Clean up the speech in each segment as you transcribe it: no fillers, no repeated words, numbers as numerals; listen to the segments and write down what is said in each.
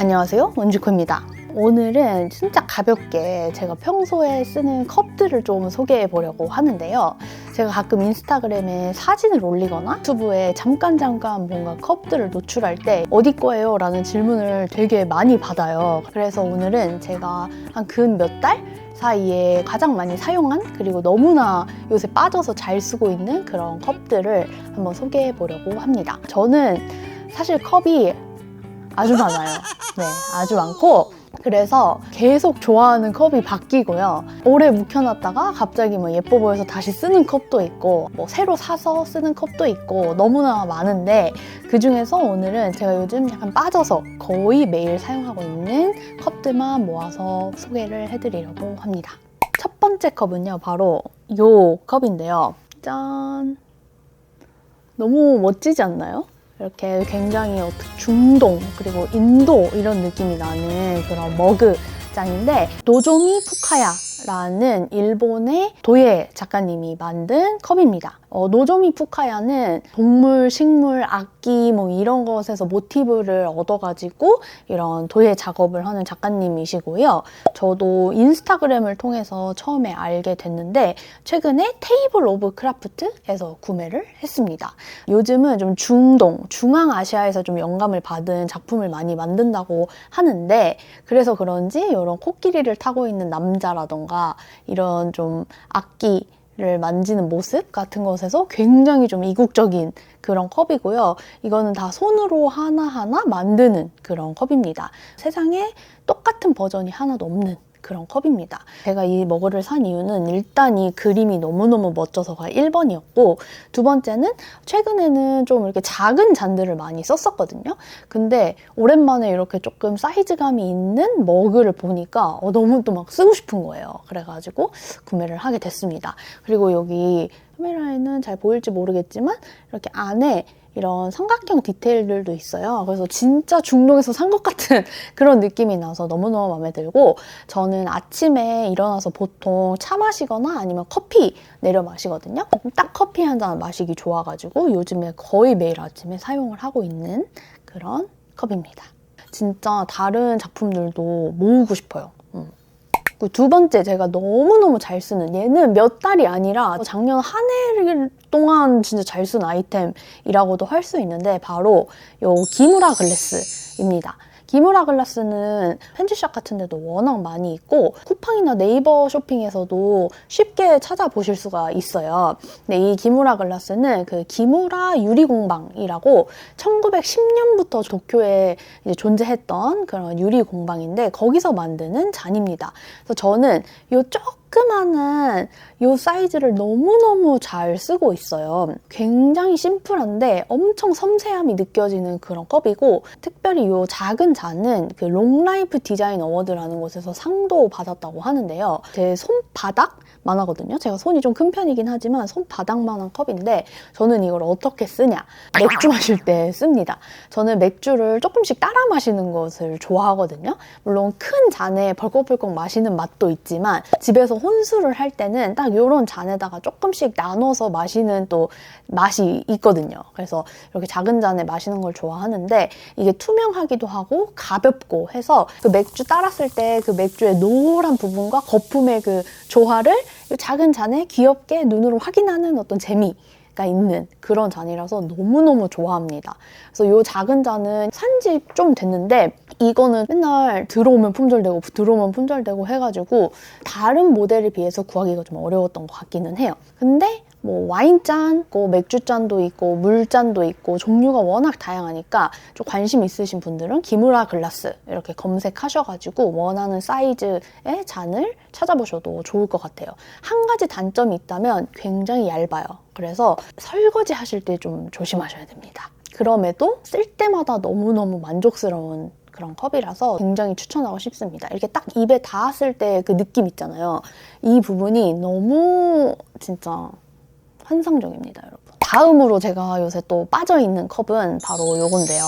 안녕하세요, 원주코입니다. 오늘은 진짜 가볍게 제가 평소에 쓰는 컵들을 좀 소개해 보려고 하는데요. 제가 가끔 인스타그램에 사진을 올리거나 유튜브에 잠깐 뭔가 컵들을 노출할 때 어디 거예요? 라는 질문을 되게 많이 받아요. 그래서 오늘은 제가 한 근 몇 달 사이에 가장 많이 사용한, 그리고 너무나 요새 빠져서 잘 쓰고 있는 그런 컵들을 한번 소개해 보려고 합니다. 저는 사실 컵이 아주 많아요. 네, 아주 많고, 그래서 계속 좋아하는 컵이 바뀌고요. 오래 묵혀놨다가 갑자기 뭐 예뻐 보여서 다시 쓰는 컵도 있고, 뭐 새로 사서 쓰는 컵도 있고, 너무나 많은데 그 중에서 오늘은 제가 요즘 약간 빠져서 거의 매일 사용하고 있는 컵들만 모아서 소개를 해드리려고 합니다. 첫 번째 컵은요, 바로 이 컵인데요. 짠! 너무 멋지지 않나요? 이렇게 굉장히 중동 그리고 인도 이런 느낌이 나는 그런 머그 잔인데, 노조미 푸카야라는 일본의 도예 작가님이 만든 컵입니다. 노조미 푸카야는 동물, 식물, 악기 뭐 이런 것에서 모티브를 얻어가지고 이런 도예 작업을 하는 작가님이시고요. 저도 인스타그램을 통해서 처음에 알게 됐는데 최근에 테이블 오브 크라프트에서 구매를 했습니다. 요즘은 좀 중앙아시아에서 좀 영감을 받은 작품을 많이 만든다고 하는데, 그래서 그런지 이런 코끼리를 타고 있는 남자라던가 이런 좀 악기를 만지는 모습 같은 것에서 굉장히 좀 이국적인 그런 컵이고요. 이거는 다 손으로 하나하나 만드는 그런 컵입니다. 세상에 똑같은 버전이 하나도 없는 그런 컵입니다. 제가 이 머그를 산 이유는 일단 이 그림이 너무너무 멋져서가 1번이었고, 두 번째는 최근에는 좀 이렇게 작은 잔들을 많이 썼었거든요. 근데 오랜만에 이렇게 조금 사이즈감이 있는 머그를 보니까 너무 또 막 쓰고 싶은 거예요. 그래가지고 구매를 하게 됐습니다. 그리고 여기 카메라에는 잘 보일지 모르겠지만 이렇게 안에 이런 삼각형 디테일들도 있어요. 그래서 진짜 중동에서 산 것 같은 그런 느낌이 나서 너무너무 마음에 들고, 저는 아침에 일어나서 보통 차 마시거나 아니면 커피 내려 마시거든요. 딱 커피 한 잔 마시기 좋아가지고 요즘에 거의 매일 아침에 사용을 하고 있는 그런 컵입니다. 진짜 다른 작품들도 모으고 싶어요. 두 번째, 제가 너무너무 잘 쓰는, 얘는 몇 달이 아니라 작년 한 해 동안 진짜 잘 쓴 아이템이라고도 할 수 있는데, 바로 요 기무라 글래스입니다. 기무라 글라스는 팬티샵 같은 데도 워낙 많이 있고 쿠팡이나 네이버 쇼핑에서도 쉽게 찾아보실 수가 있어요. 근데 이 기무라 글라스는 그 기무라 유리공방이라고 1910년부터 도쿄에 이제 존재했던 그런 유리공방인데, 거기서 만드는 잔입니다. 그래서 저는 요 조그마한 이 사이즈를 너무너무 잘 쓰고 있어요. 굉장히 심플한데 엄청 섬세함이 느껴지는 그런 컵이고, 특별히 이 작은 잔은 그 롱라이프 디자인 어워드라는 곳에서 상도 받았다고 하는데요. 제 손바닥만 하거든요. 제가 손이 좀 큰 편이긴 하지만 손바닥만한 컵인데, 저는 이걸 어떻게 쓰냐? 맥주 마실 때 씁니다. 저는 맥주를 조금씩 따라 마시는 것을 좋아하거든요. 물론 큰 잔에 벌컥벌컥 마시는 맛도 있지만 집에서 혼술을 할 때는 딱 이런 잔에다가 조금씩 나눠서 마시는 또 맛이 있거든요. 그래서 이렇게 작은 잔에 마시는 걸 좋아하는데, 이게 투명하기도 하고 가볍고 해서 그 맥주 따랐을 때 그 맥주의 노란 부분과 거품의 그 조화를 이 작은 잔에 귀엽게 눈으로 확인하는 어떤 재미가 있는 그런 잔이라서 너무너무 좋아합니다. 그래서 이 작은 잔은 산지 좀 됐는데, 이거는 맨날 들어오면 품절되고 해가지고 다른 모델에 비해서 구하기가 좀 어려웠던 것 같기는 해요. 근데 뭐 와인잔, 맥주잔도 있고 물잔도 있고 종류가 워낙 다양하니까 좀 관심 있으신 분들은 기무라 글라스 이렇게 검색하셔가지고 원하는 사이즈의 잔을 찾아보셔도 좋을 것 같아요. 한 가지 단점이 있다면 굉장히 얇아요. 그래서 설거지 하실 때 좀 조심하셔야 됩니다. 그럼에도 쓸 때마다 너무너무 만족스러운 그런 컵이라서 굉장히 추천하고 싶습니다. 이렇게 딱 입에 닿았을 때 그 느낌 있잖아요. 이 부분이 너무 진짜 환상적입니다, 여러분. 다음으로 제가 요새 또 빠져있는 컵은 바로 요건데요.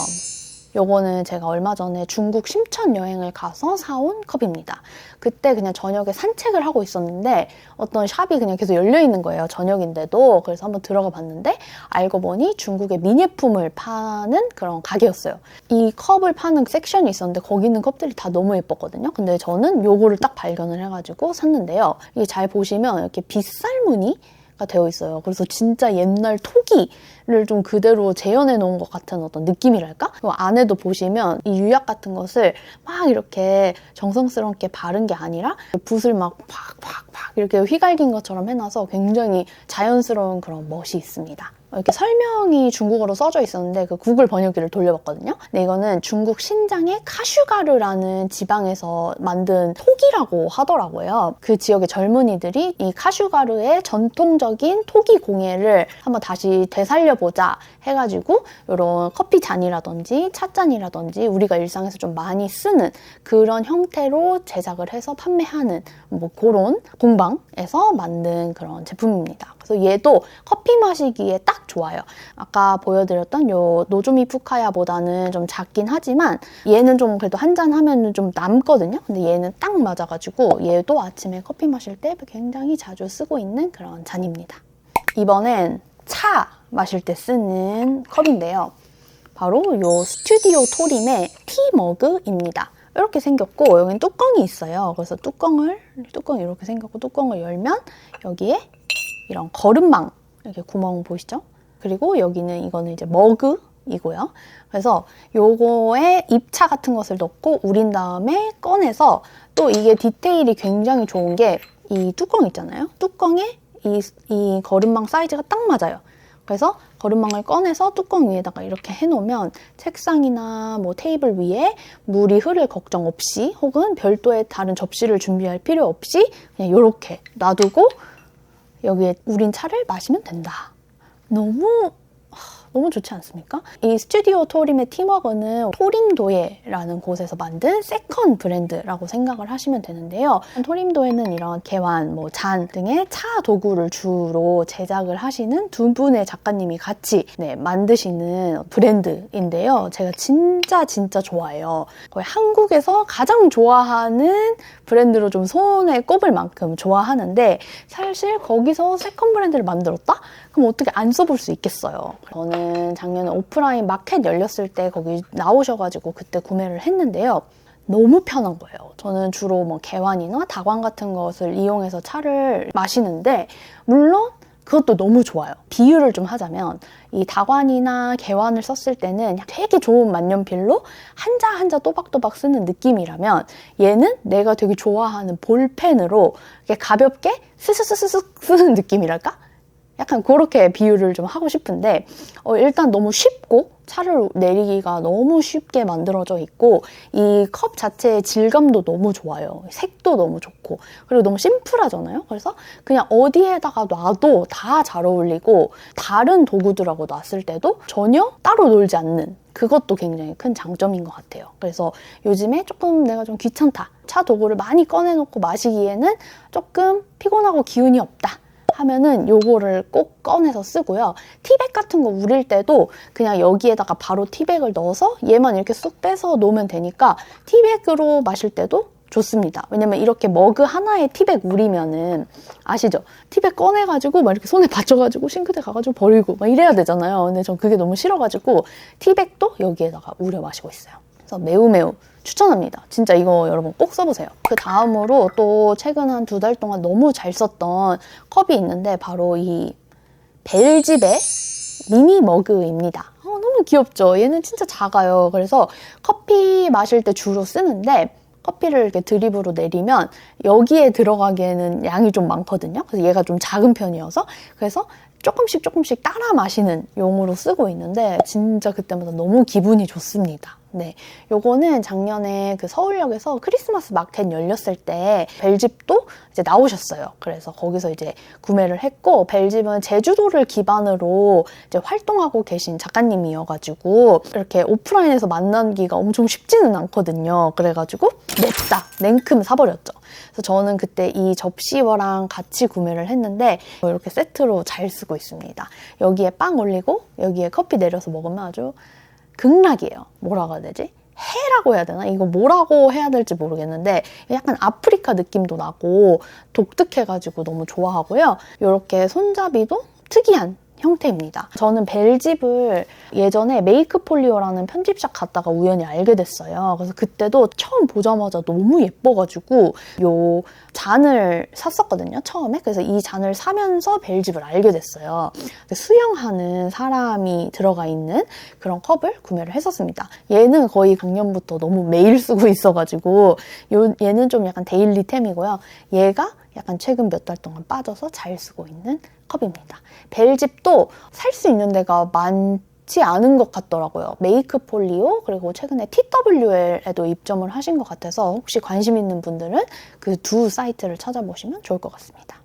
요거는 제가 얼마 전에 중국 심천 여행을 가서 사온 컵입니다. 그때 그냥 저녁에 산책을 하고 있었는데 어떤 샵이 그냥 계속 열려있는 거예요. 저녁인데도. 그래서 한번 들어가 봤는데 알고 보니 중국의 미니품을 파는 그런 가게였어요. 이 컵을 파는 섹션이 있었는데 거기 있는 컵들이 다 너무 예뻤거든요. 근데 저는 요거를 딱 발견을 해가지고 샀는데요. 이게 잘 보시면 이렇게 빗살무늬 가 되어 있어요. 그래서 진짜 옛날 토기를 좀 그대로 재현해 놓은 것 같은 어떤 느낌이랄까? 안에도 보시면 이 유약 같은 것을 막 이렇게 정성스럽게 바른 게 아니라 붓을 막 팍팍팍 이렇게 휘갈긴 것처럼 해놔서 굉장히 자연스러운 그런 멋이 있습니다. 이렇게 설명이 중국어로 써져 있었는데 그 구글 번역기를 돌려봤거든요. 근데 이거는 중국 신장의 카슈가르라는 지방에서 만든 토기라고 하더라고요. 그 지역의 젊은이들이 이 카슈가르의 전통적인 토기 공예를 한번 다시 되살려보자 해가지고 이런 커피 잔이라든지 찻잔이라든지 우리가 일상에서 좀 많이 쓰는 그런 형태로 제작을 해서 판매하는 뭐 그런 공방에서 만든 그런 제품입니다. 그래서 얘도 커피 마시기에 딱 좋아요. 아까 보여드렸던 요 노조미 푸카야보다는 좀 작긴 하지만 얘는 좀 그래도 한 잔 하면 좀 남거든요. 근데 얘는 딱 맞아가지고 얘도 아침에 커피 마실 때 굉장히 자주 쓰고 있는 그런 잔입니다. 이번엔 차 마실 때 쓰는 컵인데요. 바로 요 스튜디오 토림의 티머그입니다. 이렇게 생겼고 여기는 뚜껑이 있어요. 그래서 뚜껑이 이렇게 생겼고 뚜껑을 열면 여기에 이런 거름망 이렇게 구멍 보이시죠? 그리고 여기는 이거는 이제 머그이고요. 그래서 요거에 입차 같은 것을 넣고 우린 다음에 꺼내서 또 이게 디테일이 굉장히 좋은 게 이 뚜껑 있잖아요. 뚜껑에 이 거름망 사이즈가 딱 맞아요. 그래서 거름망을 꺼내서 뚜껑 위에다가 이렇게 해놓으면 책상이나 뭐 테이블 위에 물이 흐를 걱정 없이 혹은 별도의 다른 접시를 준비할 필요 없이 그냥 이렇게 놔두고 여기에 우린 차를 마시면 된다. 너무 좋지 않습니까? 이 스튜디오 토림의 티머그는 토림도에라는 곳에서 만든 세컨 브랜드라고 생각을 하시면 되는데요. 토림도에는 이런 개완, 뭐 잔 등의 차 도구를 주로 제작을 하시는 두 분의 작가님이 같이 만드시는 브랜드인데요. 제가 진짜 좋아해요. 거의 한국에서 가장 좋아하는 브랜드로 좀 손에 꼽을 만큼 좋아하는데 사실 거기서 세컨 브랜드를 만들었다? 그럼 어떻게 안 써볼 수 있겠어요. 저는 작년에 오프라인 마켓 열렸을 때 거기 나오셔가지고 그때 구매를 했는데요. 너무 편한 거예요. 저는 주로 뭐 개완이나 다관 같은 것을 이용해서 차를 마시는데 물론 그것도 너무 좋아요. 비유를 좀 하자면 이 다관이나 개완을 썼을 때는 되게 좋은 만년필로 한자 한자 또박또박 쓰는 느낌이라면 얘는 내가 되게 좋아하는 볼펜으로 이렇게 가볍게 스스스스 쓰는 느낌이랄까? 약간 그렇게 비유를 좀 하고 싶은데 일단 너무 쉽고 차를 내리기가 너무 쉽게 만들어져 있고 이 컵 자체의 질감도 너무 좋아요. 색도 너무 좋고 그리고 너무 심플하잖아요. 그래서 그냥 어디에다가 놔도 다 잘 어울리고 다른 도구들하고 놨을 때도 전혀 따로 놀지 않는 그것도 굉장히 큰 장점인 것 같아요. 그래서 요즘에 조금 내가 좀 귀찮다. 차 도구를 많이 꺼내놓고 마시기에는 조금 피곤하고 기운이 없다. 하면은 요거를 꼭 꺼내서 쓰고요. 티백 같은 거 우릴 때도 그냥 여기에다가 바로 티백을 넣어서 얘만 이렇게 쑥 빼서 놓으면 되니까 티백으로 마실 때도 좋습니다. 왜냐면 이렇게 머그 하나에 티백 우리면은 아시죠? 티백 꺼내가지고 막 이렇게 손에 받쳐가지고 싱크대 가가지고 버리고 막 이래야 되잖아요. 근데 전 그게 너무 싫어가지고 티백도 여기에다가 우려 마시고 있어요. 그래서 매우 추천합니다. 진짜 이거 여러분 꼭 써보세요. 그 다음으로 또 최근 한 2달 동안 너무 잘 썼던 컵이 있는데 바로 이 벨집의 미니 머그입니다. 너무 귀엽죠? 얘는 진짜 작아요. 그래서 커피 마실 때 주로 쓰는데 커피를 이렇게 드립으로 내리면 여기에 들어가기에는 양이 좀 많거든요. 그래서 얘가 좀 작은 편이어서 그래서 조금씩 따라 마시는 용으로 쓰고 있는데 진짜 그때마다 너무 기분이 좋습니다. 네, 요거는 작년에 그 서울역에서 크리스마스 마켓 열렸을 때 벨집도 이제 나오셨어요. 그래서 거기서 이제 구매를 했고 벨집은 제주도를 기반으로 이제 활동하고 계신 작가님이어가지고 이렇게 오프라인에서 만나기가 엄청 쉽지는 않거든요. 그래가지고 냅다 냉큼 사버렸죠. 그래서 저는 그때 이 접시와랑 같이 구매를 했는데 이렇게 세트로 잘 쓰고 있습니다. 여기에 빵 올리고 여기에 커피 내려서 먹으면 아주 극락이에요. 뭐라고 해야 되지? 해라고 해야 되나? 이거 뭐라고 해야 될지 모르겠는데 약간 아프리카 느낌도 나고 독특해가지고 너무 좋아하고요. 이렇게 손잡이도 특이한 형태입니다. 저는 벨집을 예전에 메이크폴리오라는 편집샵 갔다가 우연히 알게 됐어요. 그래서 그때도 처음 보자마자 너무 예뻐가지고 요 잔을 샀었거든요, 처음에. 그래서 이 잔을 사면서 벨집을 알게 됐어요. 수영하는 사람이 들어가 있는 그런 컵을 구매를 했었습니다. 얘는 거의 작년부터 너무 매일 쓰고 있어가지고 얘는 좀 약간 데일리템이고요. 얘가 약간 최근 몇 달 동안 빠져서 잘 쓰고 있는 컵입니다. 벨집도 살 수 있는 데가 많지 않은 것 같더라고요. 메이크폴리오 그리고 최근에 TWL에도 입점을 하신 것 같아서 혹시 관심 있는 분들은 그 두 사이트를 찾아보시면 좋을 것 같습니다.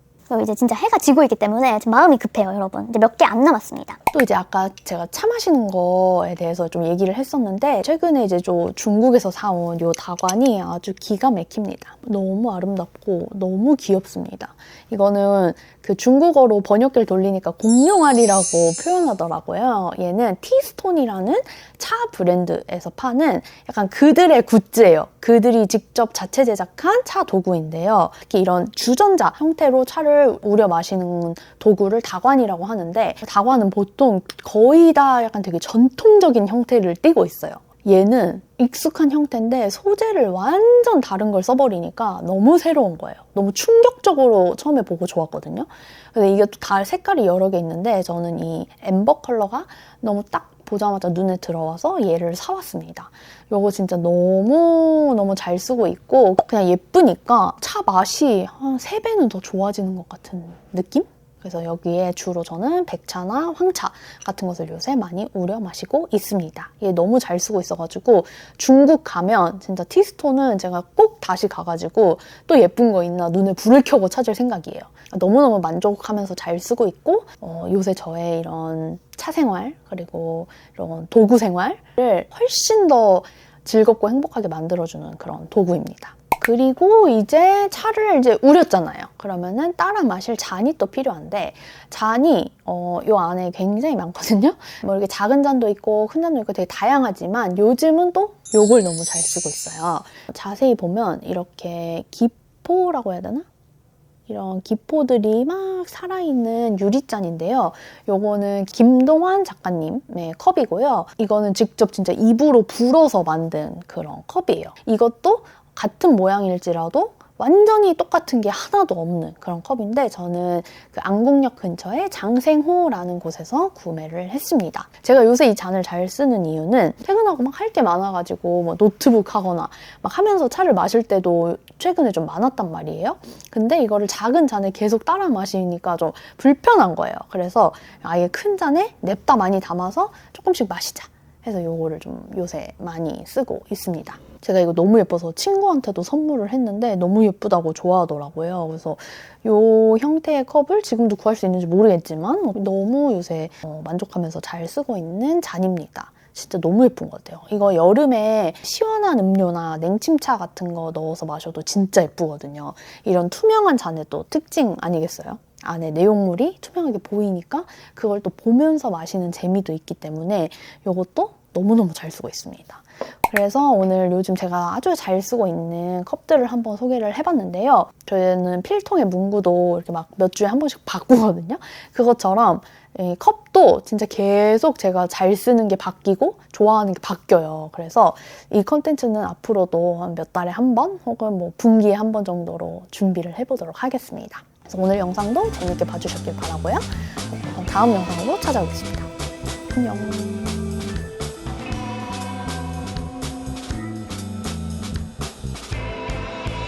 이제 진짜 해가 지고 있기 때문에 지금 마음이 급해요, 여러분. 이제 몇 개 안 남았습니다. 또 이제 아까 제가 차 마시는 거에 대해서 좀 얘기를 했었는데 최근에 이제 좀 중국에서 사온 요 다관이 아주 기가 막힙니다. 너무 아름답고 너무 귀엽습니다. 이거는 그 중국어로 번역기를 돌리니까 공룡알이라고 표현하더라고요. 얘는 티스톤이라는 차 브랜드에서 파는 약간 그들의 굿즈예요. 그들이 직접 자체 제작한 차 도구인데요. 특히 이런 주전자 형태로 차를 우려 마시는 도구를 다관이라고 하는데 다관은 보통 거의 다 약간 되게 전통적인 형태를 띠고 있어요. 얘는 익숙한 형태인데 소재를 완전 다른 걸 써버리니까 너무 새로운 거예요. 너무 충격적으로 처음에 보고 좋았거든요. 근데 이게 또 다 색깔이 여러 개 있는데 저는 이 엠버 컬러가 너무 딱 보자마자 눈에 들어와서 얘를 사왔습니다. 이거 진짜 너무 잘 쓰고 있고 그냥 예쁘니까 차 맛이 한 3배는 더 좋아지는 것 같은 느낌? 그래서 여기에 주로 저는 백차나 황차 같은 것을 요새 많이 우려 마시고 있습니다. 얘 너무 잘 쓰고 있어가지고 중국 가면 진짜 티스톤은 제가 꼭 다시 가가지고 또 예쁜 거 있나 눈에 불을 켜고 찾을 생각이에요. 너무너무 만족하면서 잘 쓰고 있고 요새 저의 이런 차 생활 그리고 이런 도구 생활을 훨씬 더 즐겁고 행복하게 만들어주는 그런 도구입니다. 그리고 이제 차를 이제 우렸잖아요. 그러면은 따라 마실 잔이 또 필요한데 잔이 요 안에 굉장히 많거든요. 뭐 이렇게 작은 잔도 있고 큰 잔도 있고 되게 다양하지만 요즘은 또 요걸 너무 잘 쓰고 있어요. 자세히 보면 이렇게 기포라고 해야 되나? 이런 기포들이 막 살아있는 유리잔인데요. 요거는 김동환 작가님의 컵이고요. 이거는 직접 진짜 입으로 불어서 만든 그런 컵이에요. 이것도 같은 모양일지라도 완전히 똑같은 게 하나도 없는 그런 컵인데 저는 그 안국역 근처에 장생호라는 곳에서 구매를 했습니다. 제가 요새 이 잔을 잘 쓰는 이유는 퇴근하고 막 할 게 많아가지고 뭐 노트북 하거나 막 하면서 차를 마실 때도 최근에 좀 많았단 말이에요. 근데 이거를 작은 잔에 계속 따라 마시니까 좀 불편한 거예요. 그래서 아예 큰 잔에 냅다 많이 담아서 조금씩 마시자 해서 요거를 좀 요새 많이 쓰고 있습니다. 제가 이거 너무 예뻐서 친구한테도 선물을 했는데 너무 예쁘다고 좋아하더라고요. 그래서 이 형태의 컵을 지금도 구할 수 있는지 모르겠지만 너무 요새 만족하면서 잘 쓰고 있는 잔입니다. 진짜 너무 예쁜 것 같아요. 이거 여름에 시원한 음료나 냉침차 같은 거 넣어서 마셔도 진짜 예쁘거든요. 이런 투명한 잔의 또 특징 아니겠어요? 안에 내용물이 투명하게 보이니까 그걸 또 보면서 마시는 재미도 있기 때문에 이것도 너무너무 잘 쓰고 있습니다. 그래서 오늘 요즘 제가 아주 잘 쓰고 있는 컵들을 한번 소개를 해봤는데요. 저는 필통의 문구도 이렇게 막 몇 주에 한 번씩 바꾸거든요. 그것처럼 이 컵도 진짜 계속 제가 잘 쓰는 게 바뀌고 좋아하는 게 바뀌어요. 그래서 이 컨텐츠는 앞으로도 한 몇 달에 한 번 혹은 뭐 분기에 한 번 정도로 준비를 해보도록 하겠습니다. 그래서 오늘 영상도 재밌게 봐주셨길 바라고요. 네, 그럼 다음 영상으로 찾아오겠습니다. 안녕.